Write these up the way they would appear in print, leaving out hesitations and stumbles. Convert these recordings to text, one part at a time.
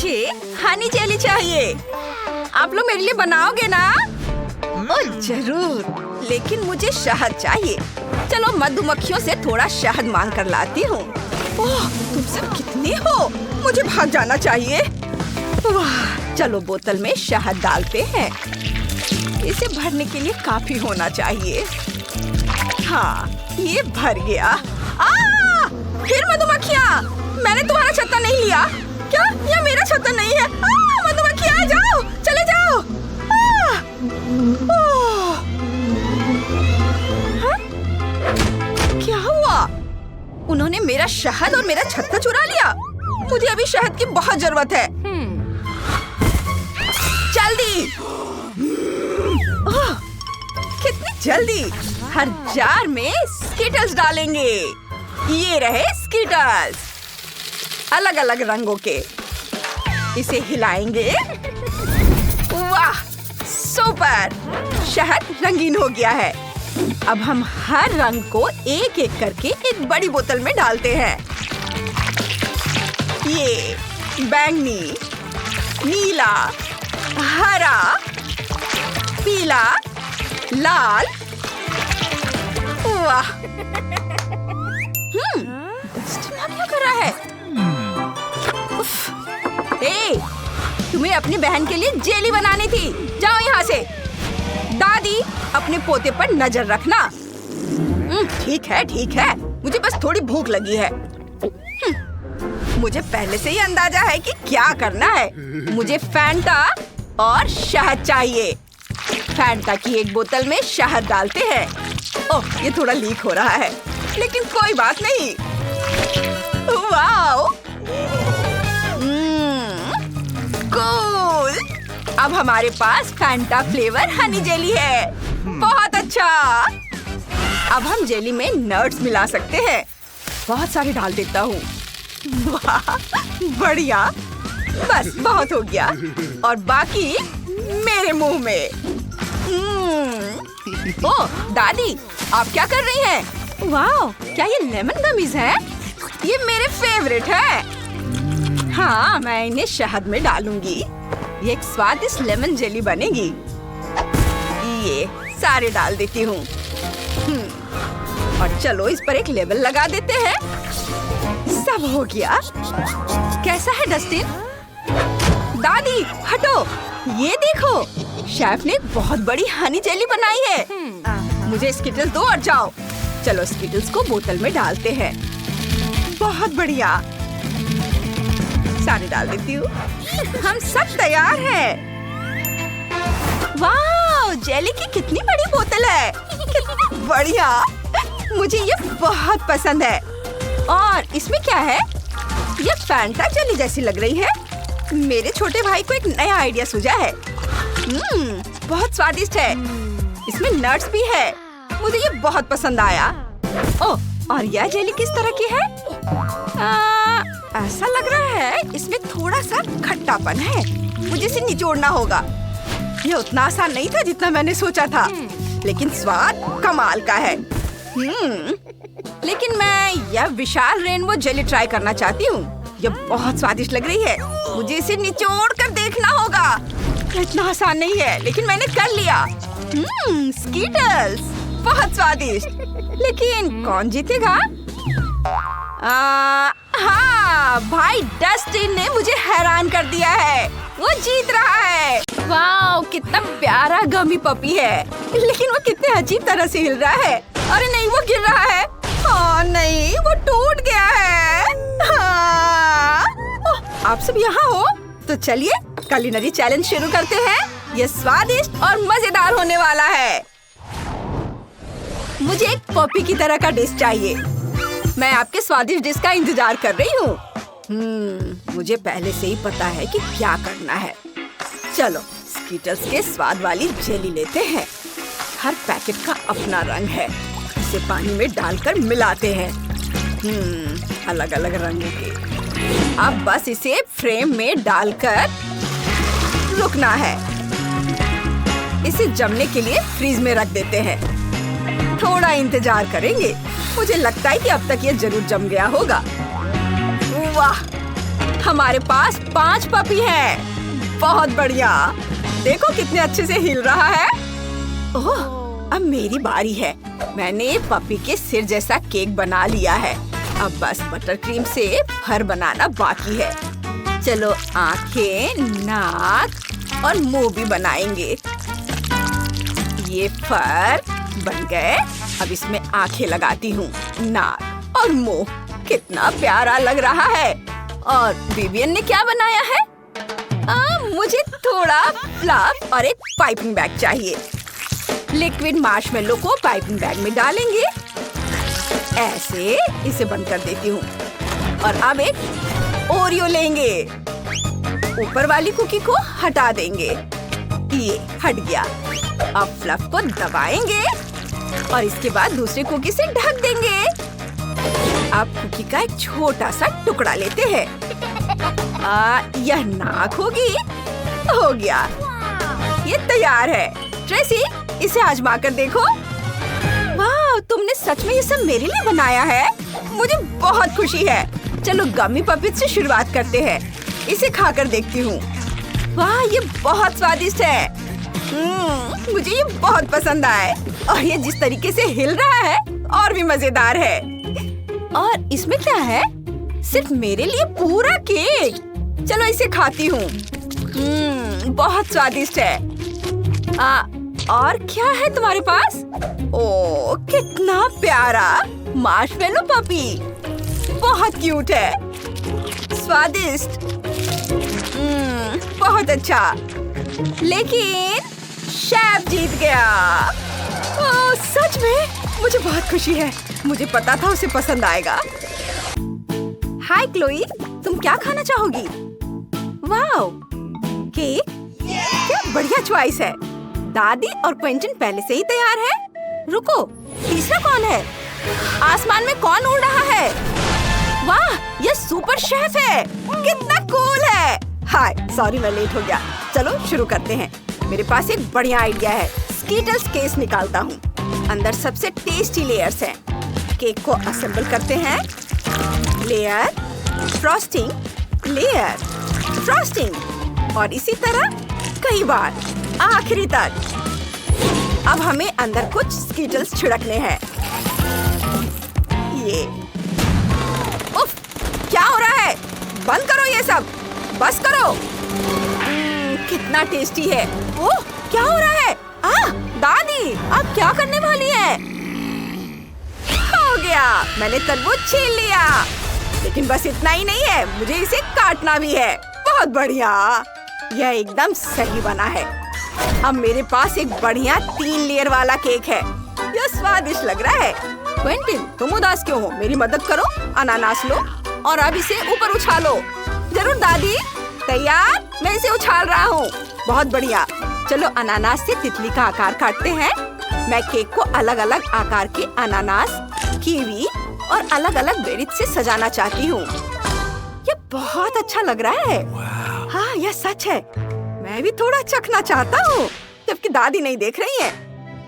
मुझे हनी जेली चाहिए। आप लोग मेरे लिए बनाओगे ना? ओह जरूर, लेकिन मुझे शहद चाहिए। चलो मधुमक्खियों से थोड़ा शहद मांग कर लाती हूँ। ओह तुम सब कितने हो, मुझे भाग जाना चाहिए। वाह, चलो बोतल में शहद डालते हैं। इसे भरने के लिए काफी होना चाहिए। हाँ, ये भर गया। फिर मधुमक्खियाँ, मैंने तुम्हारा छत्ता नहीं लिया। क्या यह मेरा छत्ता नहीं है? मधुमक्खियाँ जाओ, चले जाओ। क्या हुआ? उन्होंने मेरा शहद और मेरा छत्ता चुरा लिया। मुझे अभी शहद की बहुत जरूरत है। जल्दी! कितनी जल्दी! हर जार में स्किटल्स डालेंगे। ये रहे स्किटल्स, अलग अलग रंगों के। इसे हिलाएंगे। वाह, सुपर! शहद रंगीन हो गया है। अब हम हर रंग को एक एक करके एक बड़ी बोतल में डालते हैं। ये बैंगनी, नीला, हरा, पीला, लाल। वाह! क्या कर रहा है? तुम्हें अपनी बहन के लिए जेली बनानी थी। जाओ यहाँ से। दादी, अपने पोते पर नजर रखना। ठीक है, ठीक है। मुझे बस थोड़ी भूख लगी है। मुझे पहले से ही अंदाजा है कि क्या करना है। मुझे फैंटा और शहद चाहिए। फैंटा की एक बोतल में शहद डालते हैं। ओह, ये थोड़ा लीक हो रहा है, लेकिन कोई बात नहीं। वाओ! कूल! अब हमारे पास फैंटा फ्लेवर हनी जेली है। बहुत अच्छा। अब हम जेली में नट्स मिला सकते हैं। बहुत सारे डाल देता हूँ। वाह, बढ़िया। बस बहुत हो गया, और बाकी मेरे मुंह में। ओह दादी, आप क्या कर रही हैं? वाह, क्या ये लेमन गमीज है? ये मेरे फेवरेट है। हाँ, मैं इन्हें शहद में डालूंगी। ये एक स्वादिष्ट लेमन जेली बनेगी। ये सारे डाल देती हूँ। और चलो इस पर एक लेबल लगा देते हैं। सब हो गया। कैसा है डस्टिन? दादी हटो, ये देखो, शेफ ने बहुत बड़ी हनी जेली बनाई है। मुझे स्किटल्स दो और जाओ। चलो स्किटल्स को बोतल में डालते हैं। बहुत बढ़िया, सारे डाल देती हूँ। हम सब तैयार हैं। वाह, जेली की कितनी बड़ी बोतल है। कितनी बढ़िया, मुझे ये बहुत पसंद है। और इसमें क्या है? ये फैंटा जेली जैसी लग रही है। मेरे छोटे भाई को एक नया आइडिया सूझा है। बहुत स्वादिष्ट है। इसमें नट्स भी है। मुझे ये बहुत पसंद आया। ओह, और यह जेली किस तरह की है? ऐसा लग रहा है इसमें थोड़ा सा खट्टापन है। मुझे इसे निचोड़ना होगा। यह उतना आसान नहीं था जितना मैंने सोचा था, लेकिन स्वाद कमाल का है। लेकिन मैं यह विशाल रेनबो जेली ट्राई करना चाहती हूँ। यह बहुत स्वादिष्ट लग रही है। मुझे इसे निचोड़ कर देखना होगा। इतना आसान नहीं है, लेकिन मैंने कर लिया। स्कीटल्स, बहुत स्वादिष्ट। लेकिन कौन जीतेगा? हाँ, भाई डस्टिन ने मुझे हैरान कर दिया है। वो जीत रहा है। वाह, कितना प्यारा गमी पपी है। लेकिन वो कितने अजीब तरह से हिल रहा है। अरे नहीं, वो गिर रहा है। हाँ नहीं, वो टूट गया है। हाँ। आप सब यहाँ हो? तो चलिए कुलिनरी चैलेंज शुरू करते हैं। ये स्वादिष्ट और मजेदार होने वाला है। मुझे एक पपी की तरह का डिश चाहिए। मैं आपके स्वादिष्ट डिश का इंतजार कर रही हूँ। मुझे पहले से ही पता है कि क्या करना है। चलो स्कीटल्स के स्वाद वाली जेली लेते हैं। हर पैकेट का अपना रंग है। इसे पानी में डालकर मिलाते हैं। अलग अलग रंगों के। अब बस इसे फ्रेम में डालकर रुकना है। इसे जमने के लिए फ्रीज में रख देते हैं। थोड़ा इंतजार करेंगे। मुझे लगता है कि अब तक ये जरूर जम गया होगा। वाह, हमारे पास 5 पपी हैं। बहुत बढ़िया। देखो कितने अच्छे से हिल रहा है। ओह, अब मेरी बारी है। मैंने पपी के सिर जैसा केक बना लिया है। अब बस बटर क्रीम से फर बनाना बाकी है। चलो आंखें, नाक और मुंह भी बनाएंगे। ये फर बन गए। अब इसमें आंखें लगाती हूँ, नाक और मुंह। कितना प्यारा लग रहा है। और विवियन ने क्या बनाया है? मुझे थोड़ा फ्लफ और एक पाइपिंग बैग चाहिए। लिक्विड मार्शमेलो को पाइपिंग बैग में डालेंगे। ऐसे इसे बंद कर देती हूँ। और अब एक ओरियो लेंगे। ऊपर वाली कुकी को हटा देंगे। ये हट गया। अब फ्लफ को दबाएंगे और इसके बाद दूसरी कुकी से ढक देंगे। अब कुकी का एक छोटा सा टुकड़ा लेते हैं। यह नाक होगी। हो गया, ये तैयार है। ट्रेसी, इसे आजमा कर देखो। वाह, तुमने सच में ये सब मेरे लिए बनाया है। मुझे बहुत खुशी है। चलो गमी पपिट से शुरुआत करते हैं। इसे खाकर देखती हूँ। वाह, ये बहुत स्वादिष्ट है। मुझे ये बहुत पसंद आया। और ये जिस तरीके से हिल रहा है और भी मजेदार है। और इसमें क्या है? सिर्फ मेरे लिए पूरा केक। चलो इसे खाती हूँ। बहुत स्वादिष्ट है। और क्या है तुम्हारे पास? ओह, कितना प्यारा मार्शमेलो पपी। बहुत क्यूट है। स्वादिष्ट। बहुत अच्छा। लेकिन शेफ जीत गया। ओह, सच में मुझे बहुत खुशी है। मुझे पता था उसे पसंद आएगा। हाय क्लोई, तुम क्या खाना चाहोगी? Wow, cake? क्या बढ़िया चॉइस है। दादी और क्विंटन पहले से ही तैयार है। रुको, तीसरा कौन है? आसमान में कौन उड़ रहा है? वाह, ये सुपर शेफ है। कितना कूल है। हाय, सॉरी मैं लेट हो गया। चलो शुरू करते हैं। मेरे पास एक बढ़िया आइडिया है। स्कीटल्स केस निकालता हूँ। अंदर सबसे टेस्टी लेयर्स हैं। केक को असेंबल करते हैं। लेयर, फ्रॉस्टिंग, लेयर, फ्रॉस्टिंग और इसी तरह कई बार आखिरी तक। अब हमें अंदर कुछ स्कीटल्स छिड़कने हैं। ये उफ, क्या हो रहा है? बंद करो ये सब। बस करो। कितना टेस्टी है। ओह, क्या हो रहा है? दादी, आप क्या करने वाली हैं? हो गया, मैंने तरबूज छील लिया। लेकिन बस इतना ही नहीं है, मुझे इसे काटना भी है। बहुत बढ़िया, यह एकदम सही बना है। अब मेरे पास एक बढ़िया 3 लेयर वाला केक है। यह स्वादिष्ट लग रहा है। क्विंटन, तुम उदास क्यों हो? मेरी मदद करो। अनानास लो और अब इसे ऊपर उछालो। जरूर दादी। तैयार? मैं इसे उछाल रहा हूँ। बहुत बढ़िया। चलो अनानास से तितली का आकार काटते हैं। मैं केक को अलग अलग आकार के अनानास, कीवी और अलग अलग बेरीज से सजाना चाहती हूँ। ये बहुत अच्छा लग रहा है। हाँ, यह सच है। मैं भी थोड़ा चखना चाहता हूँ, जबकि दादी नहीं देख रही है।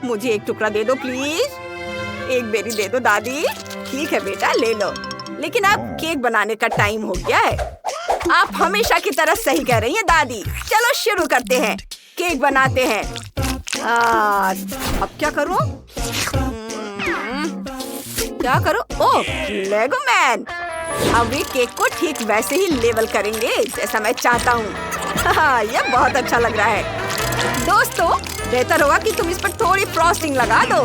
मुझे एक टुकड़ा दे दो प्लीज। एक बेरी दे दो दादी। ठीक है बेटा, ले लो। लेकिन अब केक बनाने का टाइम हो गया है। आप हमेशा की तरह सही कह रही हैं दादी। चलो शुरू करते हैं। केक बनाते हैं। अब क्या करूं? क्या करूं? ओह, लेगो मैन। अब ये केक को ठीक वैसे ही लेवल करेंगे जैसा मैं चाहता हूँ। ये बहुत अच्छा लग रहा है। दोस्तों, बेहतर होगा कि तुम इस पर थोड़ी फ्रॉस्टिंग लगा दो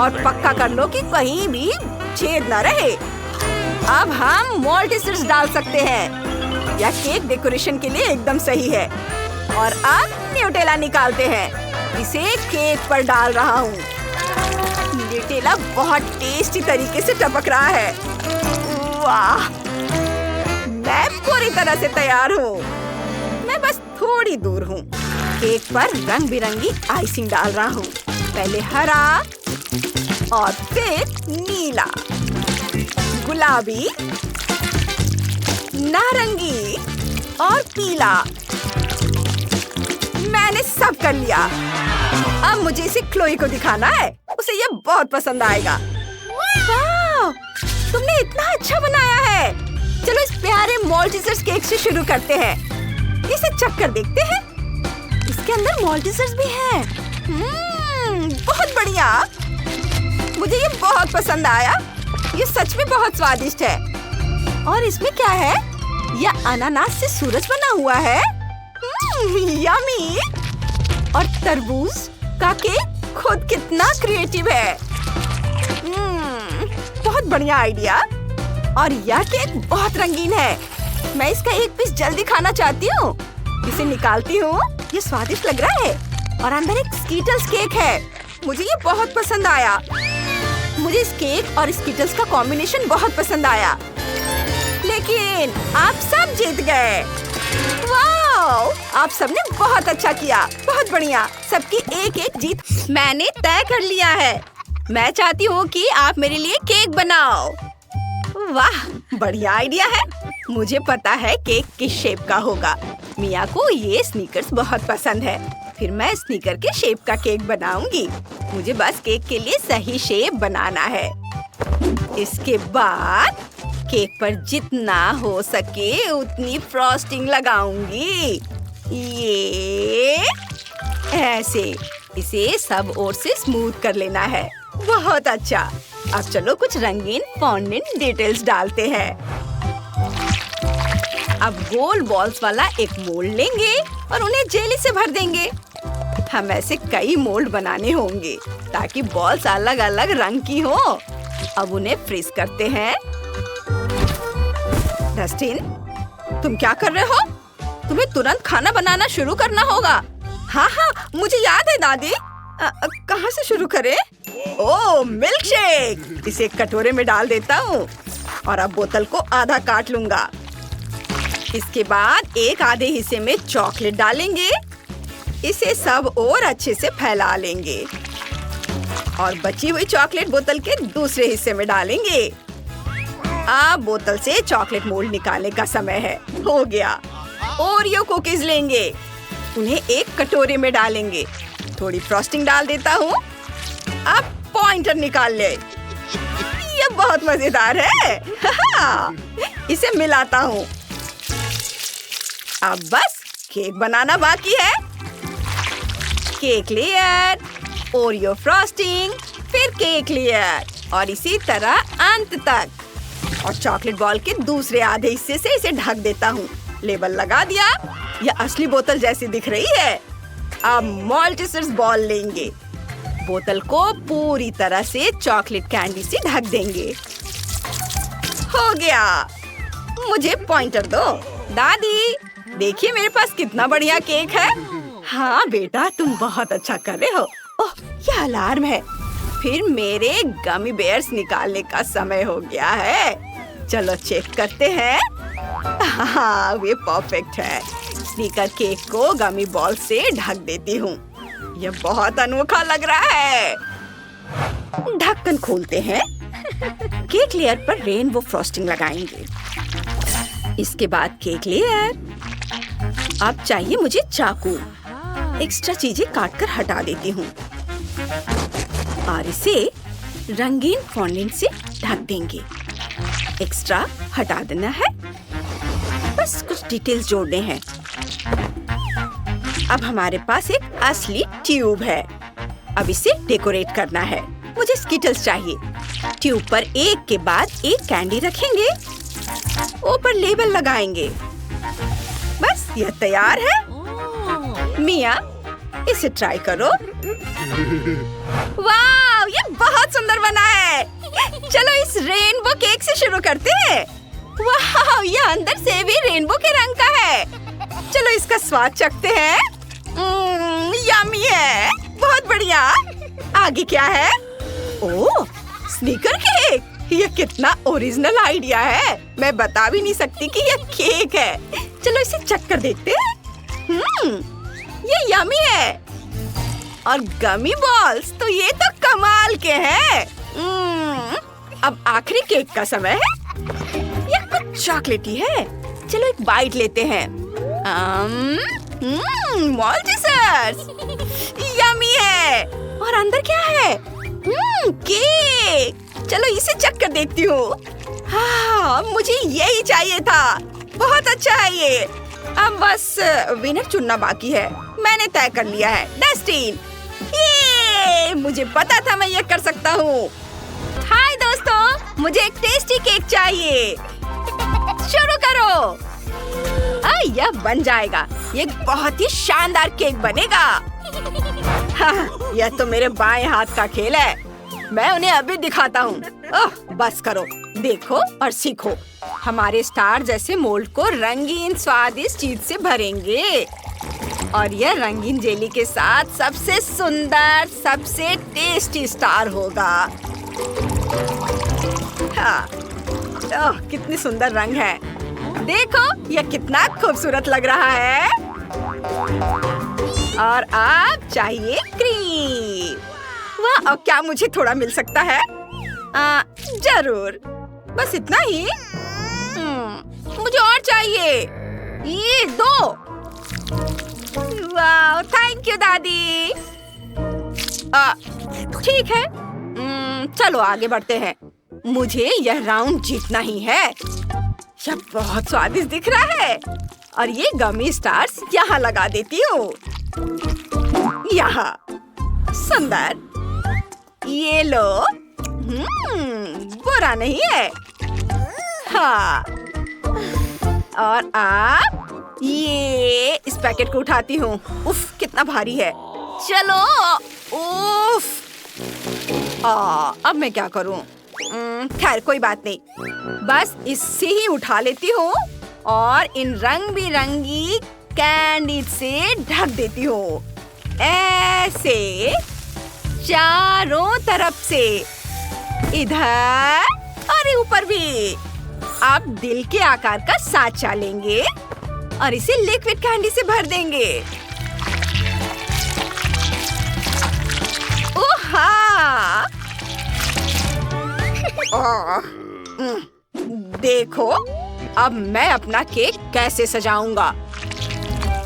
और पक्का कर लो कि कहीं भी छेद न रहे। अब हम मोल्टिसर्स डाल सकते हैं। यह केक डेकोरेशन के लिए एकदम सही है। और अब न्यूटेला निकालते हैं। इसे केक पर डाल रहा हूँ। न्यूटेला बहुत टेस्टी तरीके से टपक रहा है। वाह, मैं पूरी तरह से तैयार हूँ। मैं बस थोड़ी दूर हूँ। केक पर रंग बिरंगी आइसिंग डाल रहा हूँ। पहले हरा और फिर नीला, गुलाबी, नारंगी और पीला। मैंने सब कर लिया। अब मुझे इसे क्लोई को दिखाना है। उसे ये बहुत पसंद आएगा। वाह, तुमने इतना अच्छा बनाया है। चलो इस प्यारे माल्टेजर्स केक से शुरू करते हैं। इसे चख कर देखते हैं। इसके अंदर माल्टेजर्स भी हैं। बहुत बढ़िया। मुझे ये बहुत पसंद आया। ये सच में बहुत स्वादिष्ट है। और इसमें क्या है? यह अनानास से सूरज बना हुआ है। यम्मी। और तरबूज का केक खुद कितना क्रिएटिव है। बहुत बढ़िया आइडिया। और यह केक बहुत रंगीन है। मैं इसका एक पीस जल्दी खाना चाहती हूँ। इसे निकालती हूँ। ये स्वादिष्ट लग रहा है। और अंदर एक स्कीटल्स केक है। मुझे ये बहुत पसंद आया। मुझे इस केक और स्कीटल्स का कॉम्बिनेशन बहुत पसंद आया। लेकिन आप सब जीत गए। वाओ! आप सबने बहुत अच्छा किया। बहुत बढ़िया। सबकी एक एक जीत मैंने तय कर लिया है। मैं चाहती हूँ कि आप मेरे लिए केक बनाओ। वाह! बढ़िया आइडिया है। मुझे पता है केक किस शेप का होगा। मिया को ये स्नीकर्स बहुत पसंद है। फिर मैं स्नीकर के शेप का केक बनाऊंगी। मुझे बस केक के लिए सही शेप बनाना है। इसके बाद केक पर जितना हो सके उतनी फ्रॉस्टिंग लगाऊंगी। ये ऐसे। इसे सब ओर से स्मूथ कर लेना है। बहुत अच्छा। अब चलो कुछ रंगीन फॉन्डेंट डिटेल्स डालते हैं। अब गोल बॉल्स वाला एक मोल्ड लेंगे और उन्हें जेली से भर देंगे। हम ऐसे कई मोल्ड बनाने होंगे ताकि बॉल्स अलग अलग रंग की हो। अब उन्हें फ्रीज करते हैं। डस्टिन, तुम क्या कर रहे हो? तुम्हें तुरंत खाना बनाना शुरू करना होगा। हाँ, मुझे याद है दादी। कहाँ से शुरू करें? ओह, मिल्क शेक। इसे एक कटोरे में डाल देता हूँ और अब बोतल को आधा काट लूंगा। इसके बाद एक आधे हिस्से में चॉकलेट डालेंगे। इसे सब और अच्छे से फैला लेंगे और बची हुई चॉकलेट बोतल के दूसरे हिस्से में डालेंगे। अब बोतल से चॉकलेट मोल्ड निकालने का समय है। हो गया। ओरियो कुकीज लेंगे। उन्हें एक कटोरे में डालेंगे। थोड़ी फ्रॉस्टिंग डाल देता हूँ। अब पॉइंटर निकाल ले। ये बहुत मजेदार है। इसे मिलाता हूँ। अब बस केक बनाना बाकी है। केक लेयर, ओरियो फ्रॉस्टिंग, फिर केक लेयर और इसी तरह अंत तक। और चॉकलेट बॉल के दूसरे आधे हिस्से से इसे ढक देता हूँ। लेबल लगा दिया। यह असली बोतल जैसी दिख रही है। अब माल्टेजर्स बॉल लेंगे। बोतल को पूरी तरह से चॉकलेट कैंडी से ढक देंगे। हो गया। मुझे पॉइंटर दो। दादी, देखिए मेरे पास कितना बढ़िया केक है। हाँ बेटा, तुम बहुत अच्छा कर रहे हो। ओह, यह अलार्म है। फिर मेरे गमी बेयर्स निकालने का समय हो गया है। चलो चेक करते हैं। हाँ, ये परफेक्ट है। स्नीकर केक को गमी बॉल से ढक देती हूँ। यह बहुत अनोखा लग रहा है। ढक्कन खोलते हैं। केक लेयर पर रेनबो फ्रॉस्टिंग लगाएंगे। इसके बाद केक लेयर। अब चाहिए मुझे चाकू। एक्स्ट्रा चीजें काटकर हटा देती हूँ और इसे रंगीन फॉन्डेंट से ढक देंगे। एक्स्ट्रा हटा देना है। बस कुछ डिटेल्स जोड़ने हैं। अब हमारे पास एक असली ट्यूब है। अब इसे डेकोरेट करना है। मुझे स्कीटल्स चाहिए। ट्यूब पर एक के बाद एक कैंडी रखेंगे। ऊपर लेबल लगाएंगे। बस यह तैयार है। मिया, इसे ट्राई करो। वाह, ये बहुत सुंदर बना है। चलो इस रेनबो केक से शुरू करते हैं। वाह, ये अंदर से भी रेनबो के रंग का है। चलो इसका स्वाद चखते हैं। यम्मी है। बहुत बढ़िया। आगे क्या है? ओह, स्नीकर केक। ये कितना ओरिजिनल आइडिया है। मैं बता भी नहीं सकती कि यह केक है। चलो इसे चख कर देखते हैं। ये यम्मी है। और गमी बॉल्स तो ये तो कमाल के हैं। अब आखिरी केक का समय है। ये कुछ चॉकलेटी है। चलो एक बाइट लेते हैं। माल्टेजर्स। यम्मी है। और अंदर क्या है? केक। चलो इसे चख कर देखती हूँ। हाँ, मुझे यही चाहिए था। बहुत अच्छा है ये। अब बस विनर चुनना बाकी है। मैंने तय कर लिया है, डस्टिन। ये मुझे पता था मैं ये कर सकता हूँ। हाय दोस्तों, मुझे एक टेस्टी केक चाहिए। शुरू करो। यह बन जाएगा। ये बहुत ही शानदार केक बनेगा। हाँ, यह तो मेरे बाएं हाथ का खेल है। मैं उन्हें अभी दिखाता हूँ। बस करो, देखो और सीखो। हमारे स्टार जैसे मोल्ड को रंगीन स्वादिष्ट चीज से भरेंगे और यह रंगीन जेली के साथ सबसे सुंदर, सबसे टेस्टी स्टार होगा। हाँ, कितनी सुंदर रंग है। देखो, यह कितना खूबसूरत लग रहा है। और अब चाहिए क्रीम। वाह, और क्या मुझे थोड़ा मिल सकता है? जरूर, बस इतना ही। मुझे और चाहिए। ये दो। वाह, थैंक यू दादी। ठीक है, चलो आगे बढ़ते हैं। मुझे यह राउंड जीतना ही है। यह बहुत स्वादिष्ट दिख रहा है। और ये गमी स्टार्स यहाँ लगा देती हूँ। यहाँ सुंदर। ये लो। बुरा नहीं है। हाँ, और आप ये इस पैकेट को उठाती हूँ। उफ, कितना भारी है। चलो। उफ। अब मैं क्या करूँ? खैर, कोई बात नहीं। बस इससे ही उठा लेती हूँ और इन रंग बिरंगी कैंडी से ढक देती हूँ। ऐसे चारों तरफ से, इधर और ऊपर भी। आप दिल के आकार का साँचा लेंगे और इसे लिक्विड कैंडी से भर देंगे। ओहा! देखो, अब मैं अपना केक कैसे सजाऊंगा।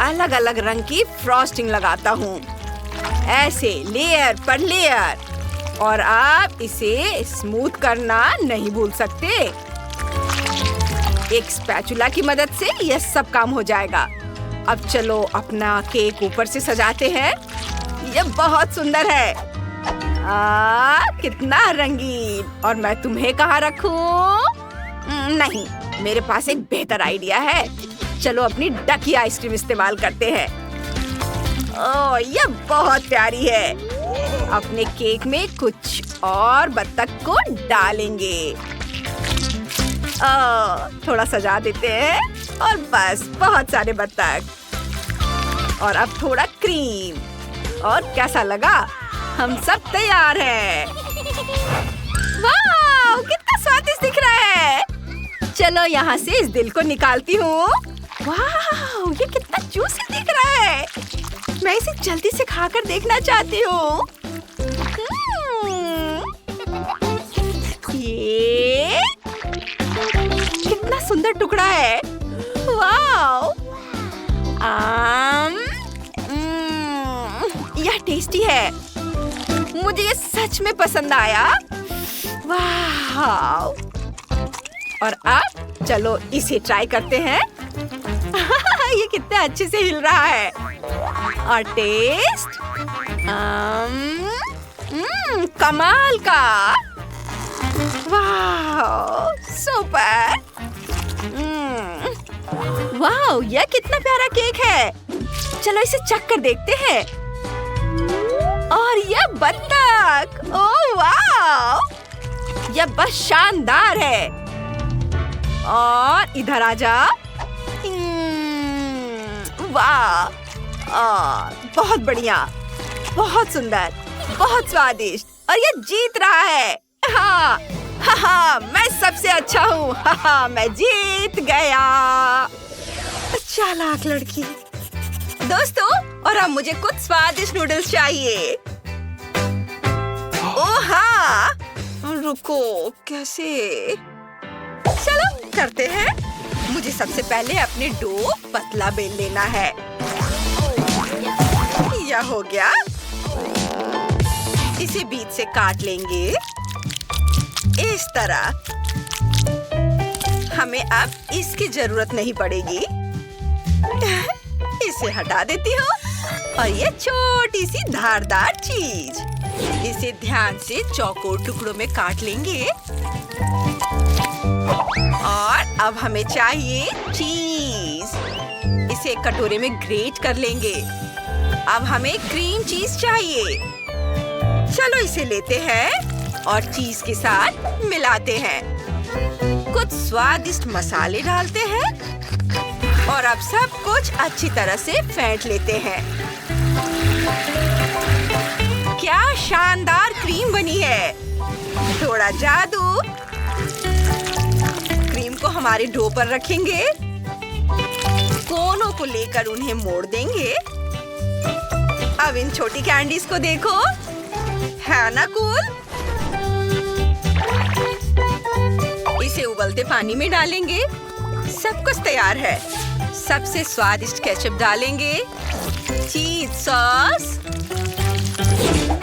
अलग अलग रंग की फ्रॉस्टिंग लगाता हूँ, ऐसे लेयर पर लेयर। और आप इसे स्मूथ करना नहीं भूल सकते। एक स्पैचुला की मदद से यह सब काम हो जाएगा। अब चलो अपना केक ऊपर से सजाते हैं। यह बहुत सुंदर है। कितना रंगीन। और मैं तुम्हें कहाँ रखूं? नहीं, मेरे पास एक बेहतर आइडिया है। चलो अपनी डकी आइसक्रीम इस्तेमाल करते हैं। ओह, यह बहुत प्यारी है। अपने केक में कुछ और बत्तख को डालेंगे। थोड़ा सजा देते हैं और बस बहुत सारे बत्तख। और अब थोड़ा क्रीम। और कैसा लगा? हम सब तैयार हैं। वाह, कितना स्वादिष्ट दिख रहा है। चलो यहाँ से इस दिल को निकालती हूँ। वाह, ये कितना जूसी दिख रहा है। मैं इसे जल्दी से खाकर देखना चाहती हूँ। ये कितना सुंदर टुकड़ा है। वाह, यह टेस्टी है। मुझे ये सच में पसंद आया। वाह! और अब चलो इसे ट्राई करते हैं। ये कितने अच्छे से हिल रहा है। और टेस्ट कमाल का। वाह, सुपर। वाह, यह कितना प्यारा केक है। चलो इसे चख कर देखते हैं। और यह बत्तख। ओह वाह, यह बस शानदार है। और इधर आजा। वाह, बहुत बढ़िया, बहुत सुंदर, बहुत स्वादिष्ट। और यह जीत रहा है। हाँ, हाँ, मैं सबसे अच्छा हूँ। हाँ, मैं जीत गया। चालाक लड़की। दोस्तों, और अब मुझे कुछ स्वादिष्ट नूडल्स चाहिए। ओह हाँ, रुको, कैसे? चलो करते हैं। मुझे सबसे पहले अपने डो पतला बेल लेना है। यह हो गया। इसे बीच से काट लेंगे इस तरह। हमें अब इसकी जरूरत नहीं पड़ेगी। इसे हटा देती हूँ और ये छोटी सी धारदार चीज, इसे ध्यान से चौकोर टुकड़ों में काट लेंगे। और अब हमें चाहिए चीज, इसे एक कटोरे में ग्रेट कर लेंगे। अब हमें क्रीम चीज चाहिए। चलो इसे लेते हैं और चीज के साथ मिलाते हैं। कुछ स्वादिष्ट मसाले डालते हैं और अब सब कुछ अच्छी तरह से फेंट लेते हैं। क्या शानदार क्रीम बनी है! थोड़ा जादू। क्रीम को हमारे डो पर रखेंगे, कोनों को लेकर उन्हें मोड़ देंगे। अब इन छोटी कैंडीज को देखो, है ना कूल? इसे उबलते पानी में डालेंगे। सब कुछ तैयार है। सबसे स्वादिष्ट केचप डालेंगे, चीज सॉस।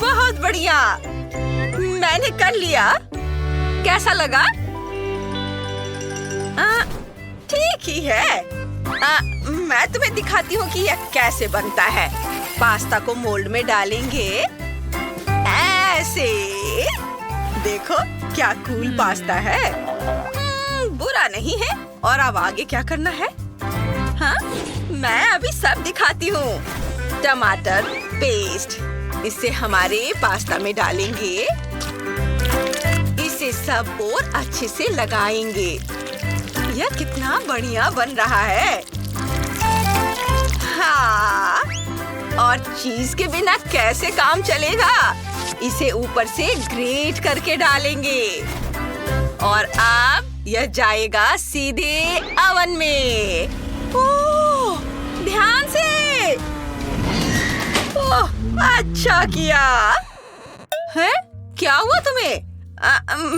बहुत बढ़िया, मैंने कर लिया। कैसा लगा? ठीक ही है। मैं तुम्हें दिखाती हूँ कि यह कैसे बनता है। पास्ता को मोल्ड में डालेंगे, ऐसे। देखो क्या कूल पास्ता है। बुरा नहीं है। और अब आगे क्या करना है? हाँ, मैं अभी सब दिखाती हूँ। टमाटर पेस्ट, इसे हमारे पास्ता में डालेंगे। इसे सब और अच्छे से लगाएंगे। यह कितना बढ़िया बन रहा है। हाँ, और चीज के बिना कैसे काम चलेगा? इसे ऊपर से ग्रेट करके डालेंगे और अब यह जाएगा सीधे अवन में। ओह, ध्यान से। ओह, अच्छा किया। है? क्या हुआ तुम्हें?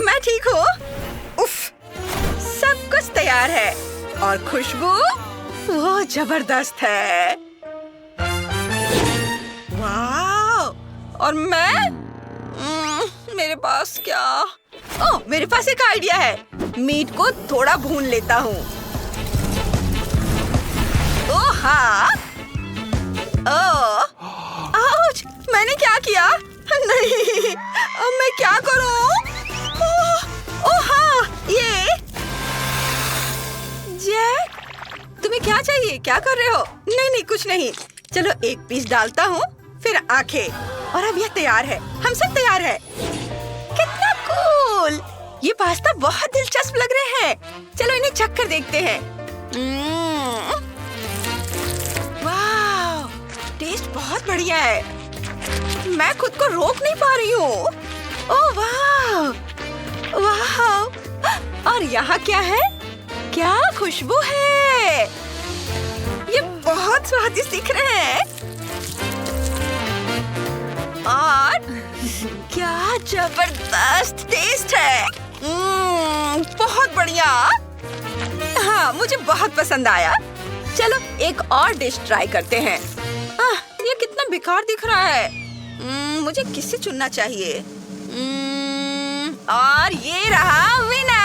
मैं ठीक हूँ। उफ, सब कुछ तैयार है और खुशबू वो जबरदस्त है। वाह! और मैं? मेरे पास क्या? ओह, मेरे पास एक आइडिया है। मीट को थोड़ा भून लेता हूँ। ओह हाँ। ओह, आउच! मैंने क्या किया? नहीं, अब मैं क्या करूँ? ओह हाँ, ये। जैक, तुम्हें क्या चाहिए? क्या कर रहे हो? नहीं नहीं, कुछ नहीं। चलो एक पीस डालता हूँ, फिर आंखें। और अब यह तैयार है। हम सब तैयार है। कितना कूल! ये पास्ता बहुत दिलचस्प लग रहे हैं। चलो इन्हें चख कर देखते हैं। वाह, टेस्ट बहुत बढ़िया है। मैं खुद को रोक नहीं पा रही हूँ। ओह वाह, वाह! और यहाँ क्या है? क्या खुशबू है! ये बहुत स्वादिष्ट दिख रहे हैं। और क्या जबरदस्त टेस्ट है। बहुत बढ़िया। हाँ, मुझे बहुत पसंद आया। चलो एक और डिश ट्राई करते हैं। ये कितना बेकार दिख रहा है। मुझे किसे चुनना चाहिए? और ये रहा विनर।